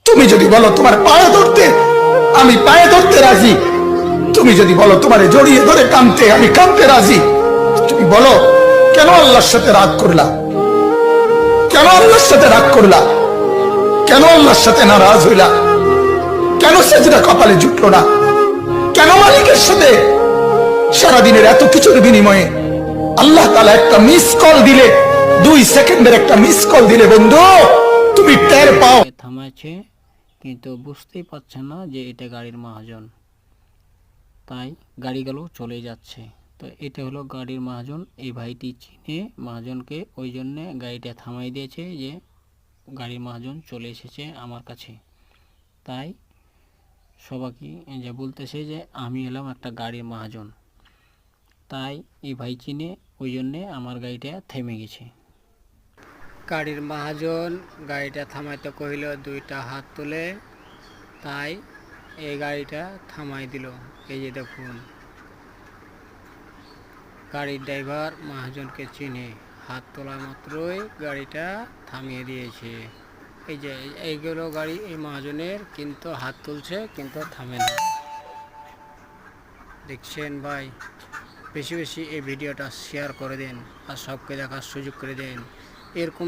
তুমি যদি বলো তোমার পায়ে ধরতে, আমি পায়ে ধরতে রাজি। তুমি যদি বলো তোমারে জড়িয়ে ধরে কাঁদতে, আমি কাঁদতে রাজি। তুমি বলো কেন আল্লাহর সাথে রাগ করলা, কেন আল্লাহর সাথে রাগ করলা, কেন আল্লাহর সাথে নারাজ হইলা, কেন সেজদা কপালে জুটলো না, কেন মালিকের সাথে সারাদিনের এত কিছুর বিনিময়ে আল্লাহ তাআলা একটা মিস কল দিলে, 2 সেকেন্ডের একটা মিস কল দিলে বন্ধু তুমি টের পাও। থামাচ্ছে কিন্তু বুঝতেই পারছে না যে এটা গাড়ির মহাজন, তাই গাড়িগুলো চলে যাচ্ছে। তো এটা হলো গাড়ির মহাজন। এই ভাইটি চিনে মহাজনকে, ওই জন্যে গাড়িটা থামাই দিয়েছে যে গাড়ির মহাজন চলে এসেছে আমার কাছে। তাই সবাইকে যে বলতেছে যে আমি এলাম একটা গাড়ির মহাজন। তাই এই ভাই চিনে, ওই জন্যে আমার গাড়িটা থেমে গেছে। গাড়ির মহাজন গাড়িটা থামাইতে কহিল 2টা হাত তুলে, তাই এই গাড়িটা থামাই দিল। এই যে দেখুন, গাড়ির ড্রাইভার মহাজনকে চিনে, হাত তোলা মাত্রই গাড়িটা থামিয়ে দিয়েছে। এই যে এইগুলো গাড়ি এই মহাজনের, কিন্তু হাত তুলছে কিন্তু থামে না। দেখছেন ভাই, বেশি বেশি এই ভিডিওটা শেয়ার করে দেন আর সবকে দেখার সুযোগ করে দেন। এরকম